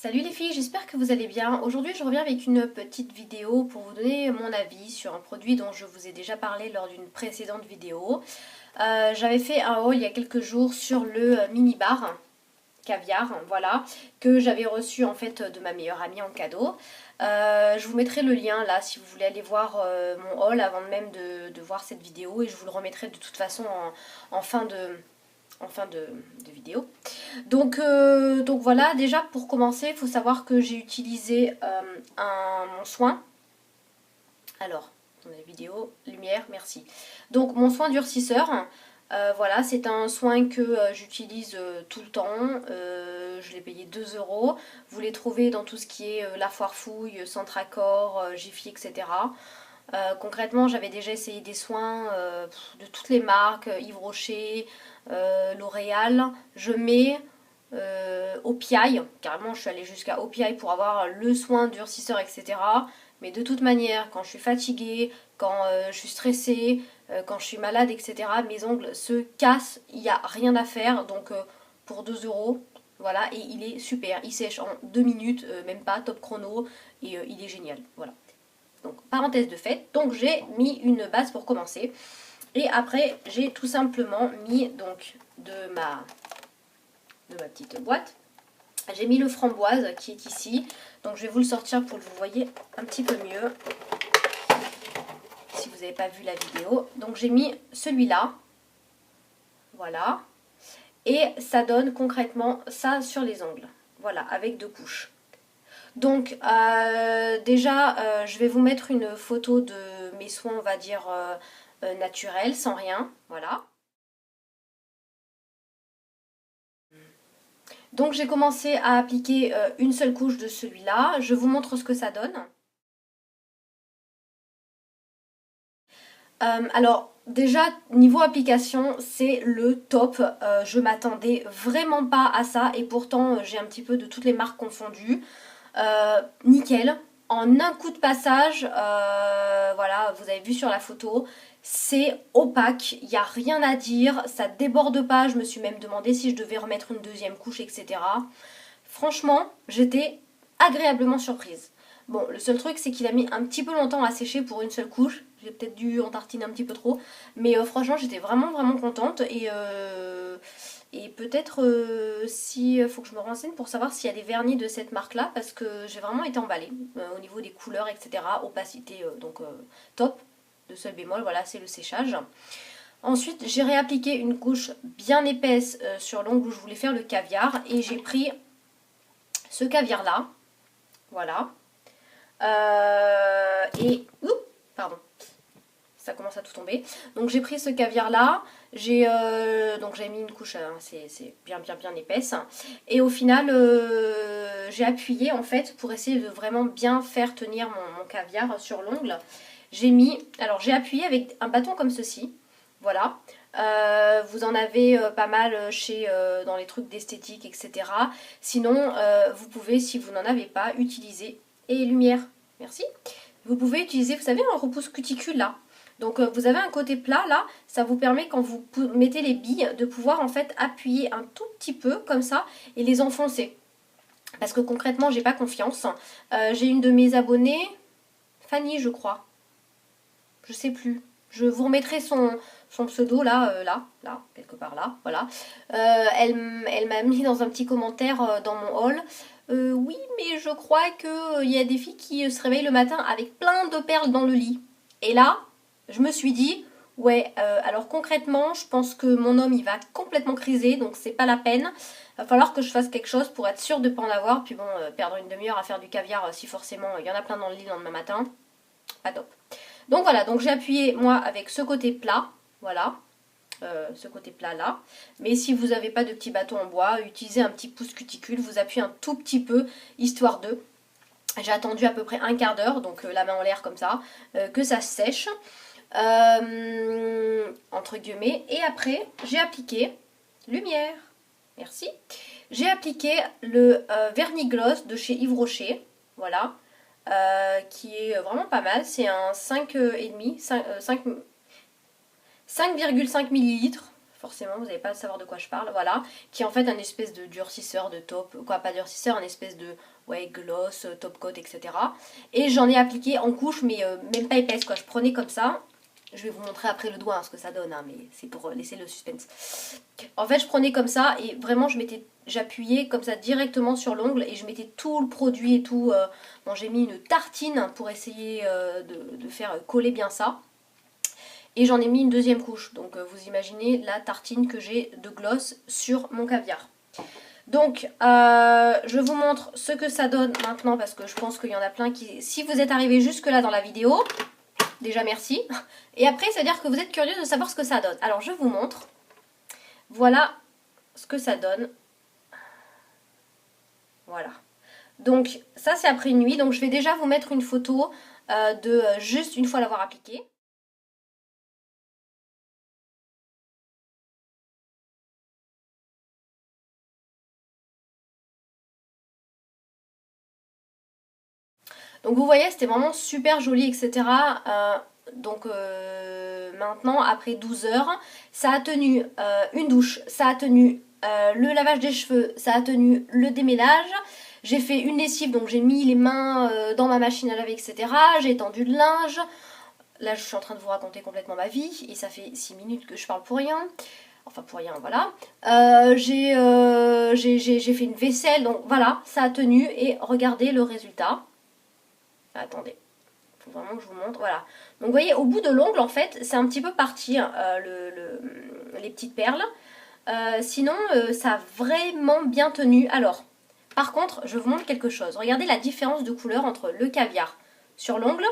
Salut les filles, j'espère que vous allez bien. Aujourd'hui je reviens avec une petite vidéo pour vous donner mon avis sur un produit dont je vous ai déjà parlé lors d'une précédente vidéo. J'avais fait un haul il y a quelques jours sur le mini bar caviar, voilà, que j'avais reçu en fait de ma meilleure amie en cadeau. Je vous mettrai le lien là si vous voulez aller voir mon haul avant même de voir cette vidéo et je vous le remettrai de toute façon en fin de vidéo. Donc voilà, déjà pour commencer, il faut savoir que j'ai utilisé mon soin. Alors, attendez, vidéo, lumière, merci. Donc mon soin durcisseur, voilà, c'est un soin que j'utilise tout le temps. Je l'ai payé 2 euros. Vous les trouvez dans tout ce qui est La Foire Fouille, Centracor, Jiffy, etc. Concrètement, j'avais déjà essayé des soins de toutes les marques, Yves Rocher, L'Oréal. Je mets OPI, carrément je suis allée jusqu'à OPI pour avoir le soin durcisseur, etc. Mais de toute manière, quand je suis fatiguée, quand je suis stressée, quand je suis malade, etc., mes ongles se cassent, il n'y a rien à faire. Donc pour 2 euros, voilà, et il est super. Il sèche en 2 minutes, même pas, top chrono, et il est génial. Voilà. Donc parenthèse de fait, donc j'ai mis une base pour commencer. Et après j'ai tout simplement mis donc de ma petite boîte, j'ai mis le framboise qui est ici. Donc je vais vous le sortir pour que vous voyez un petit peu mieux si vous n'avez pas vu la vidéo. Donc j'ai mis celui-là, voilà, et ça donne concrètement ça sur les ongles, voilà, avec 2 couches. Donc déjà je vais vous mettre une photo de mes soins, on va dire naturels, sans rien, voilà. Donc j'ai commencé à appliquer une seule couche de celui-là, je vous montre ce que ça donne. Alors déjà niveau application c'est le top, je m'attendais vraiment pas à ça et pourtant j'ai un petit peu de toutes les marques confondues. Nickel, en un coup de passage, voilà, vous avez vu sur la photo, c'est opaque, il n'y a rien à dire, ça déborde pas, je me suis même demandé si je devais remettre une deuxième couche, etc. Franchement, j'étais agréablement surprise. Bon, le seul truc, c'est qu'il a mis un petit peu longtemps à sécher pour une seule couche. J'ai peut-être dû en tartiner un petit peu trop. Mais franchement, j'étais vraiment contente. Et peut-être si faut que je me renseigne pour savoir s'il y a des vernis de cette marque-là. Parce que j'ai vraiment été emballée au niveau des couleurs, etc. Opacité, top. De seul bémol, voilà, c'est le séchage. Ensuite, j'ai réappliqué une couche bien épaisse sur l'ongle où je voulais faire le caviar. Et j'ai pris ce caviar-là. Voilà. Pardon, ça commence à tout tomber. Donc j'ai pris ce caviar là, donc j'ai mis une couche, c'est bien épaisse. Et au final, j'ai appuyé en fait pour essayer de vraiment bien faire tenir mon caviar sur l'ongle. Alors j'ai appuyé avec un bâton comme ceci, voilà. Vous en avez pas mal dans les trucs d'esthétique, etc. Sinon, vous pouvez, si vous n'en avez pas, utiliser et lumière. Merci. Vous pouvez utiliser, vous savez, un repousse cuticule là. Donc vous avez un côté plat là, ça vous permet quand vous mettez les billes de pouvoir en fait appuyer un tout petit peu comme ça et les enfoncer. Parce que concrètement, j'ai pas confiance. J'ai une de mes abonnées, Fanny je crois, je sais plus. Je vous remettrai son pseudo là, là, quelque part là, voilà. Elle m'a mis dans un petit commentaire dans mon haul. Oui, mais je crois qu'il y a des filles qui se réveillent le matin avec plein de perles dans le lit. Et là, je me suis dit, ouais, alors concrètement, je pense que mon homme il va complètement criser, donc c'est pas la peine. Il va falloir que je fasse quelque chose pour être sûre de ne pas en avoir. Puis bon, perdre une demi-heure à faire du caviar si forcément il y en a plein dans le lit le lendemain matin, pas top. Donc voilà, donc j'ai appuyé moi avec ce côté plat, voilà, ce côté plat là. Mais si vous n'avez pas de petit bâton en bois, utilisez un petit pouce cuticule, vous appuyez un tout petit peu, histoire de... J'ai attendu à peu près un quart d'heure, donc la main en l'air comme ça, que ça sèche, entre guillemets. Et après, j'ai appliqué lumière, merci. J'ai appliqué le vernis-gloss de chez Yves Rocher, voilà. Qui est vraiment pas mal, c'est un 5,5 ml, forcément vous n'allez pas savoir de quoi je parle, voilà, qui est en fait un espèce de durcisseur de taupe, quoi pas durcisseur, un espèce de ouais, gloss, top coat, etc. Et j'en ai appliqué en couche, mais même pas épaisse, quoi. Je prenais comme ça. Je vais vous montrer après le doigt ce que ça donne, mais c'est pour laisser le suspense. En fait, je prenais comme ça et vraiment, j'appuyais comme ça directement sur l'ongle et je mettais tout le produit et tout. Bon, j'ai mis une tartine pour essayer de faire coller bien ça. Et j'en ai mis une deuxième couche. Donc, vous imaginez la tartine que j'ai de gloss sur mon caviar. Donc, je vous montre ce que ça donne maintenant parce que je pense qu'il y en a plein qui... Si vous êtes arrivé jusque là dans la vidéo... Déjà merci. Et après, c'est-à-dire que vous êtes curieux de savoir ce que ça donne. Alors, je vous montre. Voilà ce que ça donne. Voilà. Donc, ça, c'est après une nuit. Donc, je vais déjà vous mettre une photo de juste une fois l'avoir appliqué. Donc, vous voyez, c'était vraiment super joli, etc. Donc maintenant, après 12 heures, ça a tenu une douche, ça a tenu le lavage des cheveux, ça a tenu le démêlage. J'ai fait une lessive, donc j'ai mis les mains dans ma machine à laver, etc. J'ai étendu le linge. Là, je suis en train de vous raconter complètement ma vie, et ça fait 6 minutes que je parle pour rien. Enfin, pour rien, voilà. J'ai fait une vaisselle, donc voilà, ça a tenu, et regardez le résultat. Attendez. Faut vraiment que je vous montre, voilà. Donc vous voyez, au bout de l'ongle, en fait, c'est un petit peu parti, les petites perles. Sinon, ça a vraiment bien tenu. Alors, par contre, je vous montre quelque chose. Regardez la différence de couleur entre le caviar sur l'ongle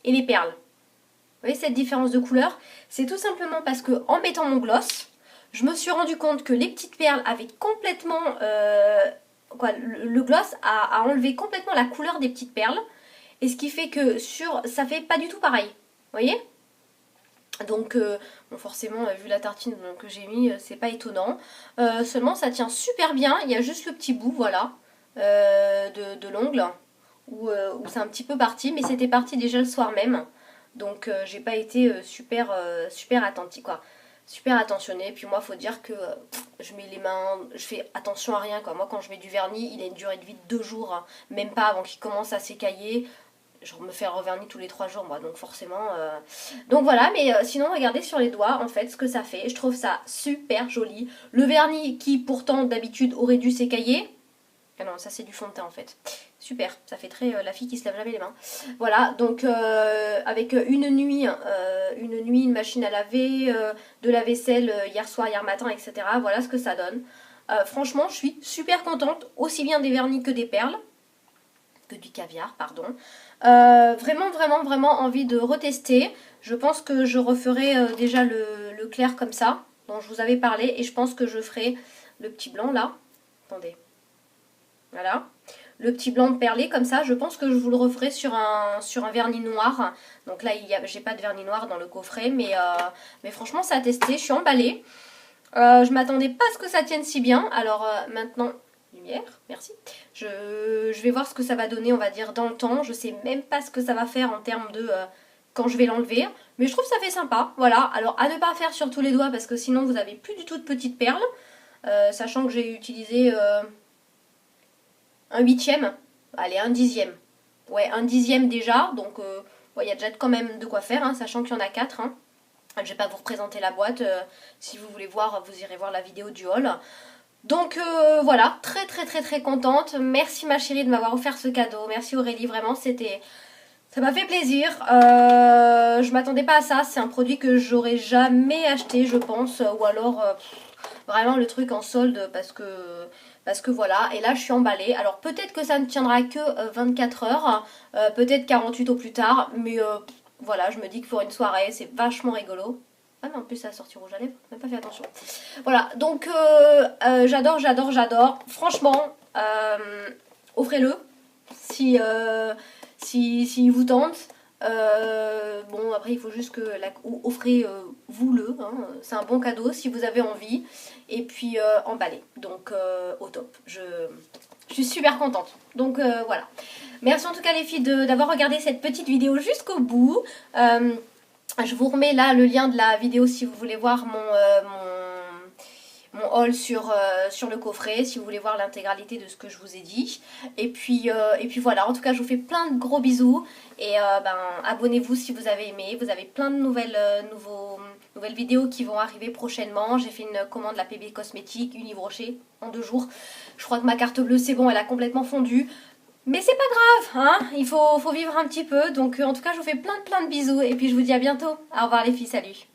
et les perles. Vous voyez cette différence de couleur? C'est tout simplement parce que en mettant mon gloss, je me suis rendu compte que les petites perles avaient complètement... le gloss a enlevé complètement la couleur des petites perles. Et ce qui fait que ça fait pas du tout pareil. Vous voyez? Donc, bon, forcément, vu la tartine que j'ai mis, c'est pas étonnant. Seulement, ça tient super bien. Il y a juste le petit bout, voilà, de l'ongle, où c'est un petit peu parti. Mais c'était parti déjà le soir même. Donc, j'ai pas été super attentive, quoi. Super attentionnée. Puis moi, faut dire que je mets les mains, je fais attention à rien, quoi. Moi, quand je mets du vernis, il a une durée de vie de 2 jours, hein, même pas avant qu'il commence à s'écailler. Je me fais revernis tous les 3 jours, moi, donc forcément... Donc voilà, mais sinon, regardez sur les doigts, en fait, ce que ça fait. Je trouve ça super joli. Le vernis qui, pourtant, d'habitude, aurait dû s'écailler. Ah non, ça, c'est du fond de teint, en fait. Super, ça fait très la fille qui se lave jamais les mains. Voilà, donc avec une nuit, une machine à laver, de la vaisselle hier soir, hier matin, etc. Voilà ce que ça donne. Franchement, je suis super contente, aussi bien des vernis que des perles. Que du caviar, pardon. Vraiment, vraiment, vraiment envie de retester. Je pense que je referai déjà le clair comme ça, dont je vous avais parlé. Et je pense que je ferai le petit blanc là. Attendez. Voilà. Le petit blanc perlé comme ça, je pense que je vous le referai sur un vernis noir. Donc là, j'ai pas de vernis noir dans le coffret, mais franchement, ça a testé. Je suis emballée. Je m'attendais pas à ce que ça tienne si bien. Alors maintenant... Lumière, merci. Je vais voir ce que ça va donner, on va dire, dans le temps. Je sais même pas ce que ça va faire en termes de quand je vais l'enlever. Mais je trouve que ça fait sympa. Voilà, alors à ne pas faire sur tous les doigts parce que sinon vous avez plus du tout de petites perles. Sachant que j'ai utilisé un huitième. Allez, un dixième. Ouais, un dixième déjà. Donc il y a déjà quand même de quoi faire, hein, sachant qu'il y en a 4. Hein. Je vais pas vous représenter la boîte. Si vous voulez voir, vous irez voir la vidéo du haul. Donc voilà, très très très très contente. Merci ma chérie de m'avoir offert ce cadeau. Merci Aurélie, vraiment ça m'a fait plaisir. Je m'attendais pas à ça. C'est un produit que j'aurais jamais acheté, je pense. Ou alors vraiment le truc en solde parce que voilà. Et là je suis emballée. Alors peut-être que ça ne tiendra que 24 heures. Peut-être 48 au plus tard. Mais voilà, je me dis que pour une soirée c'est vachement rigolo. Ah mais en plus ça a sorti rouge à lèvres, même pas fait attention. Voilà, donc j'adore, j'adore, j'adore. Franchement, offrez-le si il vous tente. Bon après il faut juste que offrez-vous-le, hein. C'est un bon cadeau si vous avez envie. Et puis emballé, donc au top. Je suis super contente. Donc voilà. Merci en tout cas les filles d'avoir regardé cette petite vidéo jusqu'au bout. Je vous remets là le lien de la vidéo si vous voulez voir mon haul sur le coffret si vous voulez voir l'intégralité de ce que je vous ai dit. Et puis voilà, en tout cas je vous fais plein de gros bisous et abonnez-vous si vous avez aimé. Vous avez plein de nouvelles vidéos qui vont arriver prochainement. J'ai fait une commande de la PB Cosmétique, Univrocher, en 2 jours. Je crois que ma carte bleue c'est bon, elle a complètement fondu. Mais c'est pas grave, hein, il faut vivre un petit peu. Donc en tout cas je vous fais plein de bisous et puis je vous dis à bientôt. Au revoir les filles, salut.